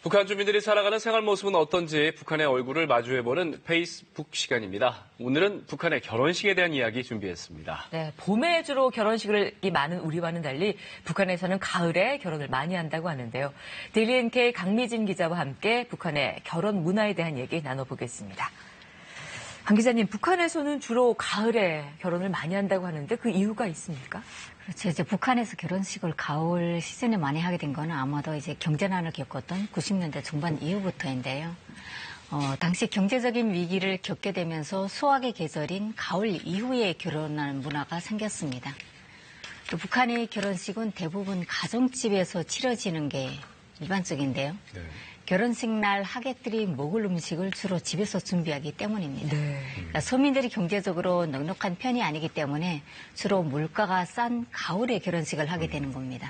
북한 주민들이 살아가는 생활 모습은 어떤지 북한의 얼굴을 마주해보는 페이스북 시간입니다. 오늘은 북한의 결혼식에 대한 이야기 준비했습니다. 네, 봄에 주로 결혼식이 많은 우리와는 달리 북한에서는 가을에 결혼을 많이 한다고 하는데요. 데일리 NK 강미진 기자와 함께 북한의 결혼 문화에 대한 얘기 나눠보겠습니다. 강 기자님, 북한에서는 주로 가을에 결혼을 많이 한다고 하는데 그 이유가 있습니까? 그렇죠. 이제 북한에서 결혼식을 가을 시즌에 많이 하게 된 거는 아마도 이제 경제난을 겪었던 90년대 중반 이후부터인데요. 당시 경제적인 위기를 겪게 되면서 수확의 계절인 가을 이후에 결혼하는 문화가 생겼습니다. 또 북한의 결혼식은 대부분 가정집에서 치러지는 게 일반적인데요. 네. 결혼식 날 하객들이 먹을 음식을 주로 집에서 준비하기 때문입니다. 네. 그러니까 서민들이 경제적으로 넉넉한 편이 아니기 때문에 주로 물가가 싼 가을에 결혼식을 하게 되는 겁니다.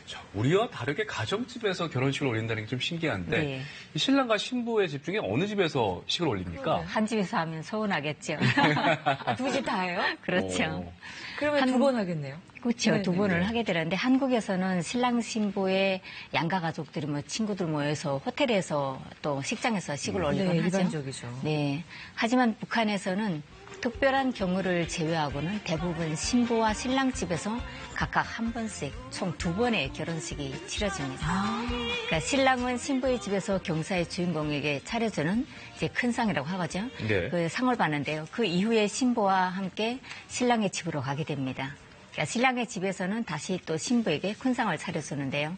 자, 우리와 다르게 가정집에서 결혼식을 올린다는 게 좀 신기한데 네. 신랑과 신부의 집 중에 어느 집에서 식을 올립니까? 한 집에서 하면 서운하겠죠. 두 집 다 해요? 그렇죠. 그러면 두 번 하겠네요. 그렇죠. 네, 두 번을 하게 되는데 한국에서는 신랑 신부의 양가 가족들이 친구들 모여서 호텔에서 또 식장에서 식을 올리곤 하죠. 일반적이죠. 네. 하지만 북한에서는 특별한 경우를 제외하고는 대부분 신부와 신랑 집에서 각각 한 번씩 총 두 번의 결혼식이 치러집니다. 그러니까 신랑은 신부의 집에서 경사의 주인공에게 차려주는 이제 큰 상이라고 하거죠. 네. 그 상을 받는데요. 그 이후에 신부와 함께 신랑의 집으로 가게 됩니다. 그러니까 신랑의 집에서는 다시 또 신부에게 큰 상을 차려주는데요.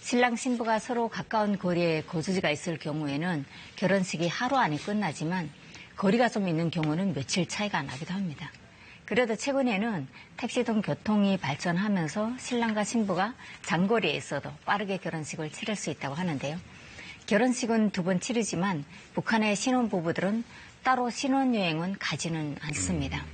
신랑 신부가 서로 가까운 거리에 거주지가 있을 경우에는 결혼식이 하루 안에 끝나지만 거리가 좀 있는 경우는 며칠 차이가 나기도 합니다. 그래도 최근에는 택시 등 교통이 발전하면서 신랑과 신부가 장거리에 있어도 빠르게 결혼식을 치를 수 있다고 하는데요. 결혼식은 두 번 치르지만 북한의 신혼부부들은 따로 신혼여행은 가지는 않습니다.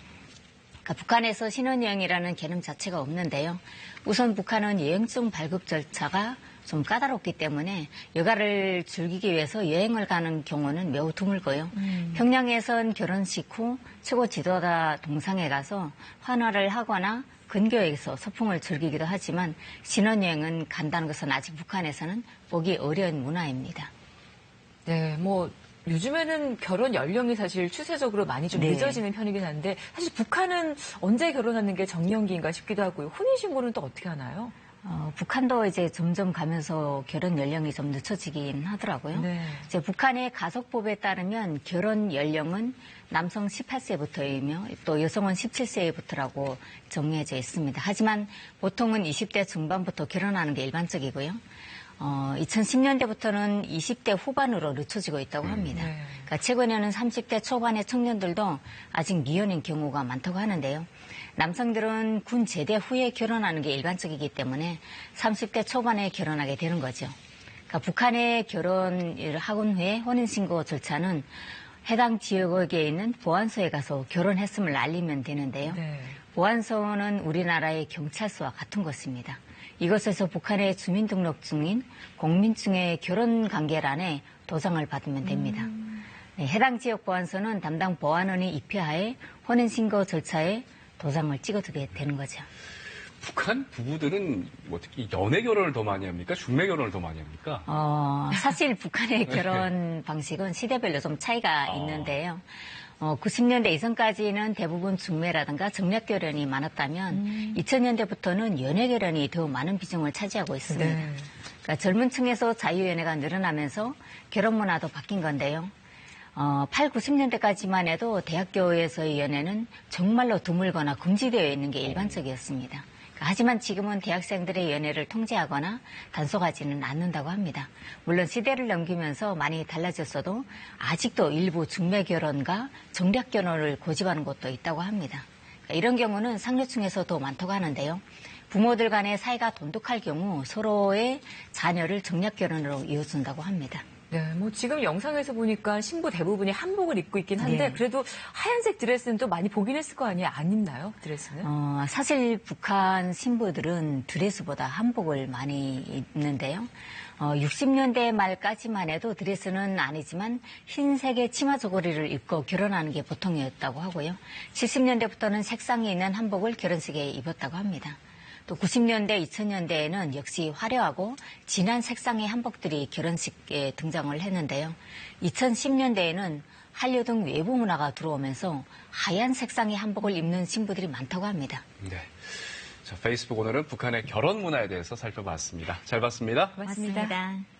그러니까 북한에서 신혼여행이라는 개념 자체가 없는데요. 우선 북한은 여행증 발급 절차가 좀 까다롭기 때문에 여가를 즐기기 위해서 여행을 가는 경우는 매우 드물고요. 평양에선 결혼식 후 최고 지도자 동상에 가서 환화를 하거나 근교에서 소풍을 즐기기도 하지만 신혼여행은 간다는 것은 아직 북한에서는 보기 어려운 문화입니다. 네, 요즘에는 결혼 연령이 사실 추세적으로 많이 좀 늦어지는 편이긴 한데 사실 북한은 언제 결혼하는 게 정년기인가 싶기도 하고요. 혼인신고는 또 어떻게 하나요? 북한도 이제 점점 가면서 결혼 연령이 좀 늦춰지긴 하더라고요. 네. 이제 북한의 가족법에 따르면 결혼 연령은 남성 18세부터이며 또 여성은 17세부터라고 정해져 있습니다. 하지만 보통은 20대 중반부터 결혼하는 게 일반적이고요. 2010년대부터는 20대 후반으로 늦춰지고 있다고 합니다. 네. 그러니까 최근에는 30대 초반의 청년들도 아직 미혼인 경우가 많다고 하는데요. 남성들은 군 제대 후에 결혼하는 게 일반적이기 때문에 30대 초반에 결혼하게 되는 거죠. 그러니까 북한의 결혼을 하고 후에 혼인신고 절차는 해당 지역에 있는 보안소에 가서 결혼했음을 알리면 되는데요. 네. 보안소는 우리나라의 경찰서와 같은 것입니다. 이것에서 북한의 주민등록증인 공민증의 결혼관계란에 도장을 받으면 됩니다. 네, 해당 지역 보안소는 담당 보안원이 입회하에 혼인신고 절차에 도장을 찍어두게 되는 거죠. 북한 부부들은 특히 연애 결혼을 더 많이 합니까? 중매 결혼을 더 많이 합니까? 사실 북한의 결혼 방식은 시대별로 좀 차이가 있는데요. 90년대 이전까지는 대부분 중매라든가 정략 결혼이 많았다면 2000년대부터는 연애 결혼이 더 많은 비중을 차지하고 있습니다. 네. 그러니까 젊은 층에서 자유연애가 늘어나면서 결혼 문화도 바뀐 건데요. 8, 90년대까지만 해도 대학교에서의 연애는 정말로 드물거나 금지되어 있는 게 일반적이었습니다. 하지만 지금은 대학생들의 연애를 통제하거나 단속하지는 않는다고 합니다. 물론 시대를 넘기면서 많이 달라졌어도 아직도 일부 중매 결혼과 정략 결혼을 고집하는 곳도 있다고 합니다. 이런 경우는 상류층에서 더 많다고 하는데요. 부모들 간의 사이가 돈독할 경우 서로의 자녀를 정략 결혼으로 이어준다고 합니다. 네, 지금 영상에서 보니까 신부 대부분이 한복을 입고 있긴 한데 네. 그래도 하얀색 드레스는 또 많이 보긴 했을 거 아니에요? 안 입나요, 드레스는? 사실 북한 신부들은 드레스보다 한복을 많이 입는데요. 60년대 말까지만 해도 드레스는 아니지만 흰색의 치마 저고리를 입고 결혼하는 게 보통이었다고 하고요. 70년대부터는 색상이 있는 한복을 결혼식에 입었다고 합니다. 또 90년대, 2000년대에는 역시 화려하고 진한 색상의 한복들이 결혼식에 등장을 했는데요. 2010년대에는 한류 등 외부 문화가 들어오면서 하얀 색상의 한복을 입는 신부들이 많다고 합니다. 네. 자, 페이스북 오늘은 북한의 결혼 문화에 대해서 살펴봤습니다. 잘 봤습니다. 고맙습니다. 맞습니다.